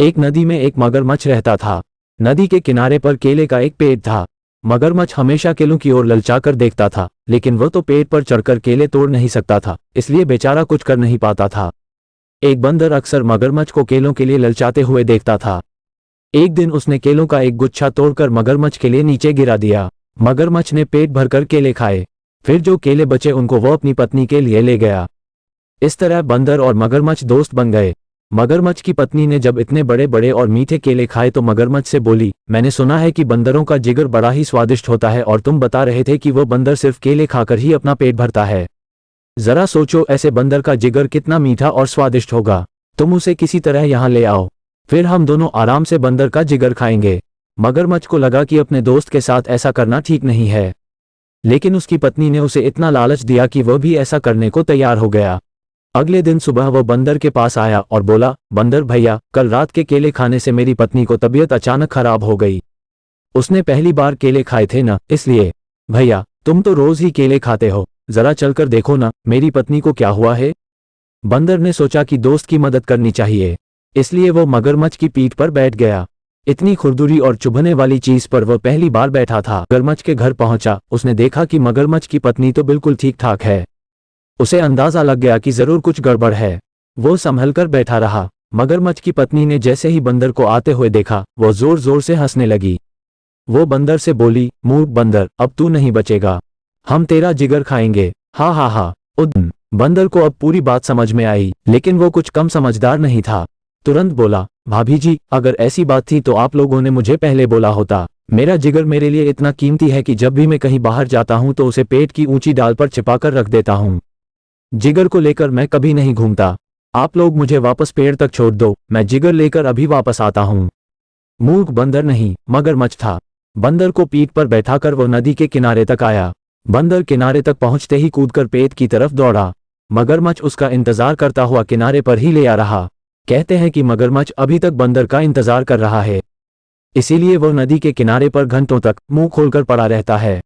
एक नदी में एक मगरमच्छ रहता था। नदी के किनारे पर केले का एक पेड़ था। मगरमच्छ हमेशा केलों की ओर ललचाकर देखता था, लेकिन वह तो पेड़ पर चढ़कर केले तोड़ नहीं सकता था, इसलिए बेचारा कुछ कर नहीं पाता था। एक बंदर अक्सर मगरमच्छ को केलों के लिए ललचाते हुए देखता था। एक दिन उसने केलों का एक गुच्छा तोड़कर मगरमच्छ के लिए नीचे गिरा दिया। मगरमच्छ ने पेट भरकर केले खाए। फिर जो केले बचे उनको वो अपनी पत्नी के लिए ले गया। इस तरह बंदर और मगरमच्छ दोस्त बन गए। मगरमच्छ की पत्नी ने जब इतने बड़े बड़े और मीठे केले खाए तो मगरमच्छ से बोली, मैंने सुना है कि बंदरों का जिगर बड़ा ही स्वादिष्ट होता है और तुम बता रहे थे कि वो बंदर सिर्फ केले खाकर ही अपना पेट भरता है। जरा सोचो, ऐसे बंदर का जिगर कितना मीठा और स्वादिष्ट होगा। तुम उसे किसी तरह यहाँ ले आओ, फिर हम दोनों आराम से बंदर का जिगर खाएंगे। मगरमच्छ को लगा कि अपने दोस्त के साथ ऐसा करना ठीक नहीं है, लेकिन उसकी पत्नी ने उसे इतना लालच दिया कि वह भी ऐसा करने को तैयार हो गया। अगले दिन सुबह वह बंदर के पास आया और बोला, बंदर भैया, कल रात के केले खाने से मेरी पत्नी को तबीयत अचानक खराब हो गई। उसने पहली बार केले खाए थे ना, इसलिए। भैया, तुम तो रोज ही केले खाते हो, जरा चलकर देखो ना मेरी पत्नी को क्या हुआ है। बंदर ने सोचा कि दोस्त की मदद करनी चाहिए, इसलिए वो मगरमच्छ की पीठ पर बैठ गया। इतनी खुरदुरी और चुभने वाली चीज पर वह पहली बार बैठा था। मगरमच्छ के घर पहुंचा, उसने देखा कि मगरमच्छ की पत्नी तो बिल्कुल ठीक ठाक है। उसे अंदाजा लग गया कि जरूर कुछ गड़बड़ है। वो संभल कर बैठा रहा। मगरमच्छ की पत्नी ने जैसे ही बंदर को आते हुए देखा, वो जोर जोर से हंसने लगी। वो बंदर से बोली, मूर्ख बंदर, अब तू नहीं बचेगा, हम तेरा जिगर खाएंगे। हा हा हा। बंदर को अब पूरी बात समझ में आई, लेकिन वो कुछ कम समझदार नहीं था। तुरंत बोला, भाभी जी, अगर ऐसी बात थी तो आप लोगों ने मुझे पहले बोला होता। मेरा जिगर मेरे लिए इतना कीमती है कि जब भी मैं कहीं बाहर जाता हूं तो उसे पेट की ऊंची डाल पर छिपाकर रख देता हूं। जिगर को लेकर मैं कभी नहीं घूमता। आप लोग मुझे वापस पेड़ तक छोड़ दो, मैं जिगर लेकर अभी वापस आता हूं। मूर्ख बंदर नहीं, मगरमच्छ था। बंदर को पीठ पर बैठाकर वो नदी के किनारे तक आया। बंदर किनारे तक पहुंचते ही कूदकर पेट की तरफ दौड़ा। मगरमच्छ उसका इंतजार करता हुआ किनारे पर ही ले आ रहा। कहते हैं कि मगरमच्छ अभी तक बंदर का इंतजार कर रहा है, इसीलिए वो नदी के किनारे पर घंटों तक मुंह खोलकर पड़ा रहता है।